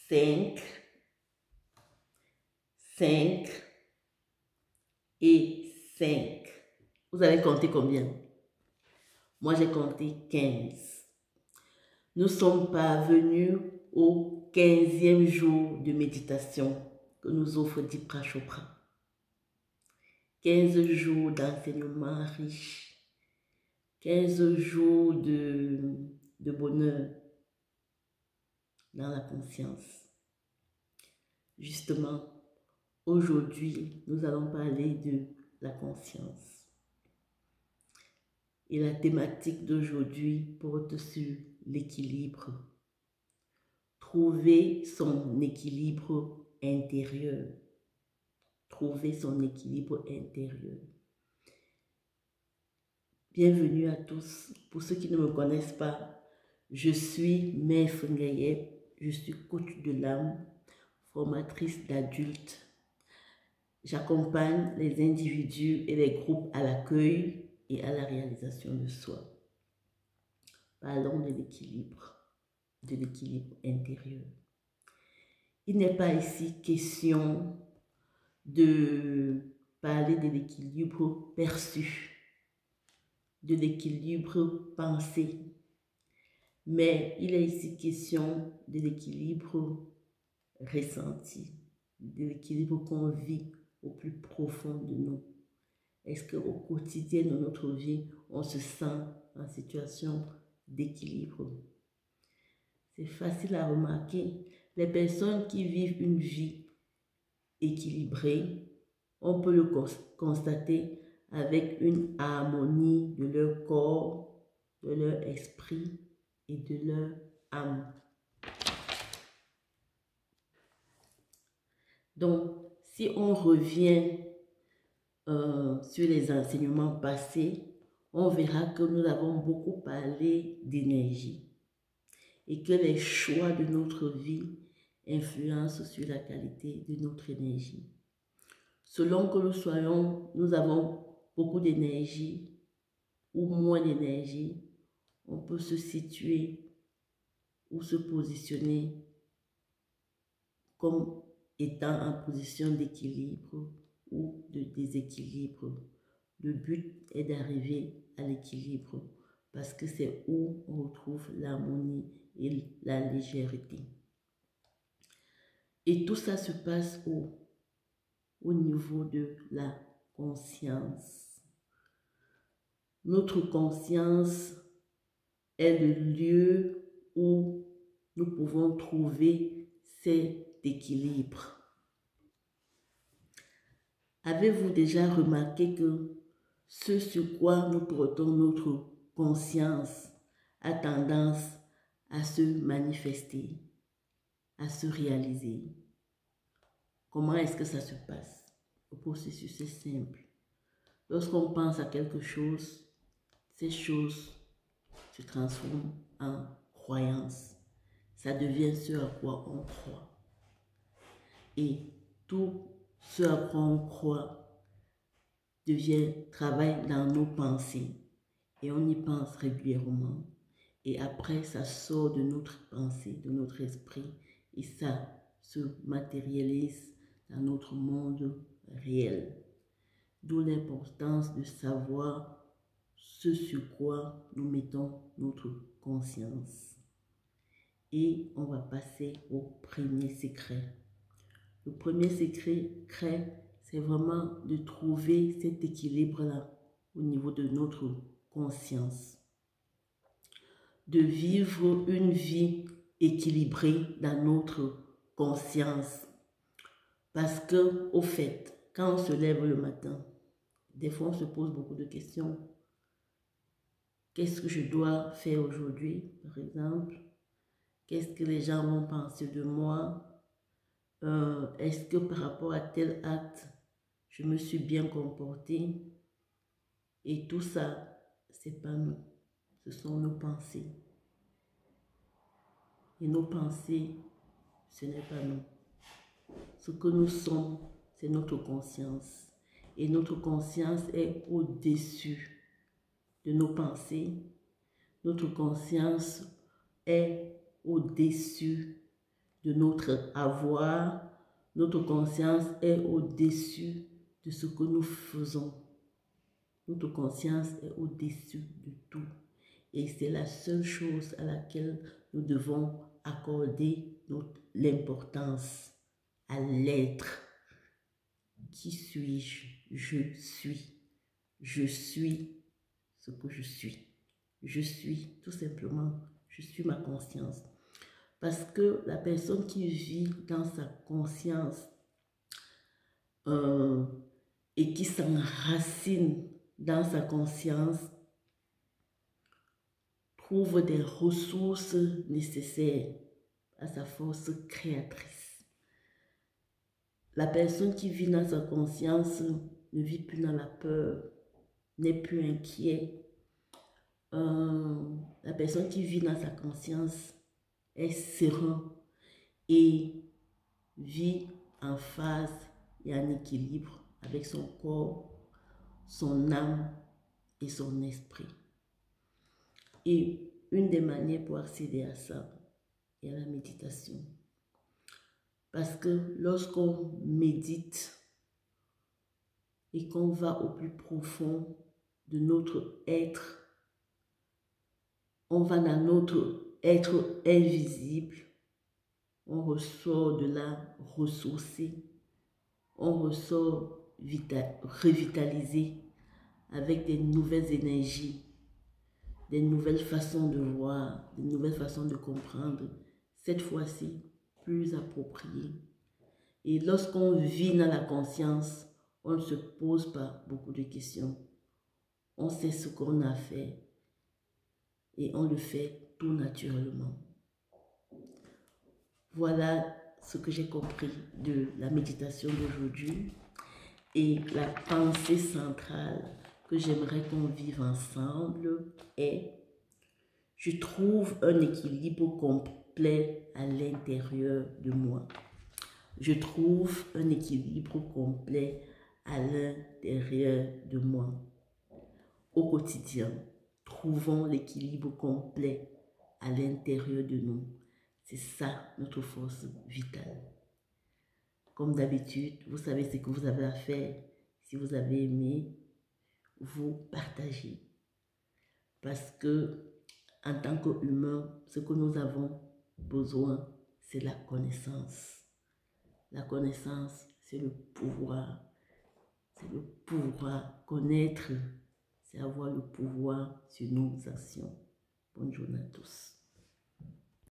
5, 5 et 5. Vous avez compté combien? Moi, j'ai compté 15. Nous sommes parvenus au 15e jour de méditation que nous offre Deepak Chopra. 15 jours d'enseignement riche, 15 jours de bonheur dans la conscience. Justement, aujourd'hui, nous allons parler de la conscience. Et la thématique d'aujourd'hui porte sur l'équilibre. Trouver son équilibre intérieur. Trouver son équilibre intérieur. Bienvenue à tous. Pour ceux qui ne me connaissent pas, je suis Mère Fengayep, je suis coach de l'âme, formatrice d'adultes. J'accompagne les individus et les groupes à l'accueil et à la réalisation de soi. Parlons de l'équilibre intérieur. Il n'est pas ici question de parler de l'équilibre perçu, de l'équilibre pensé, mais il est ici question de l'équilibre ressenti, de l'équilibre qu'on vit au plus profond de nous. Est-ce qu'au quotidien de notre vie, on se sent en situation d'équilibre? C'est facile à remarquer. Les personnes qui vivent une vie équilibrée, on peut le constater avec une harmonie de leur corps, de leur esprit et de leur âme. Donc, si on revient sur les enseignements passés, on verra que nous avons beaucoup parlé d'énergie et que les choix de notre vie influencent sur la qualité de notre énergie. Selon que nous avons beaucoup d'énergie ou moins d'énergie, on peut se situer ou se positionner comme étant en position d'équilibre ou de déséquilibre. Le but est d'arriver à l'équilibre parce que c'est où on retrouve l'harmonie et la légèreté. Et tout ça se passe au niveau de la conscience. Notre conscience est le lieu où nous pouvons trouver cet équilibre. Avez-vous déjà remarqué que ce sur quoi nous portons notre conscience a tendance à se manifester, à se réaliser? Comment est-ce que ça se passe? Le processus est simple. Lorsqu'on pense à quelque chose, ces choses se transforment en croyances. Ça devient ce à quoi on croit. Et tout ce à quoi on croit travaille dans nos pensées. Et on y pense régulièrement. Et après, ça sort de notre pensée, de notre esprit. Et ça se matérialise dans notre monde réel. D'où l'importance de savoir ce sur quoi nous mettons notre conscience. Et on va passer au premier secret. Le premier secret, c'est vraiment de trouver cet équilibre-là au niveau de notre conscience. De vivre une vie équilibrée dans notre conscience. Parce que, au fait, quand on se lève le matin, des fois on se pose beaucoup de questions. Qu'est-ce que je dois faire aujourd'hui, par exemple? Qu'est-ce que les gens vont penser de moi? Est-ce que par rapport à tel acte, je me suis bien comportée? Et tout ça, c'est pas nous. Ce sont nos pensées. Et nos pensées, ce n'est pas nous. Ce que nous sommes, c'est notre conscience. Et notre conscience est au-dessus de nos pensées. Notre conscience est au-dessus de notre avoir. Notre conscience est au-dessus de ce que nous faisons. Notre conscience est au-dessus de tout. Et c'est la seule chose à laquelle nous devons accorder l'importance, à l'être. Qui suis-je? Je suis. Je suis ce que je suis. Je suis, tout simplement, je suis ma conscience. Parce que la personne qui vit dans sa conscience et qui s'enracine dans sa conscience trouve des ressources nécessaires à sa force créatrice. La personne qui vit dans sa conscience ne vit plus dans la peur, n'est plus inquiet. La personne qui vit dans sa conscience est serein et vit en phase et en équilibre avec son corps, son âme et son esprit. Et une des manières pour accéder à ça est la méditation. Parce que lorsqu'on médite et qu'on va au plus profond de notre être, on va dans notre être invisible, on ressort de là ressourcé, on ressort revitalisé avec des nouvelles énergies, des nouvelles façons de voir, des nouvelles façons de comprendre, cette fois-ci plus appropriées. Et lorsqu'on vit dans la conscience, on ne se pose pas beaucoup de questions. On sait ce qu'on a fait et on le fait tout naturellement. Voilà ce que j'ai compris de la méditation d'aujourd'hui et la pensée centrale que j'aimerais qu'on vive ensemble est: je trouve un équilibre complet à l'intérieur de moi. Je trouve un équilibre complet à l'intérieur de moi. Au quotidien, trouvons l'équilibre complet à l'intérieur de nous. C'est ça notre force vitale. Comme d'habitude, vous savez ce que vous avez à faire. Si vous avez aimé, vous partagez. Parce que en tant qu'humain, ce que nous avons besoin, c'est la connaissance. La connaissance, c'est le pouvoir. C'est le pouvoir. Connaître, c'est avoir le pouvoir sur nos actions. Bonne journée à tous.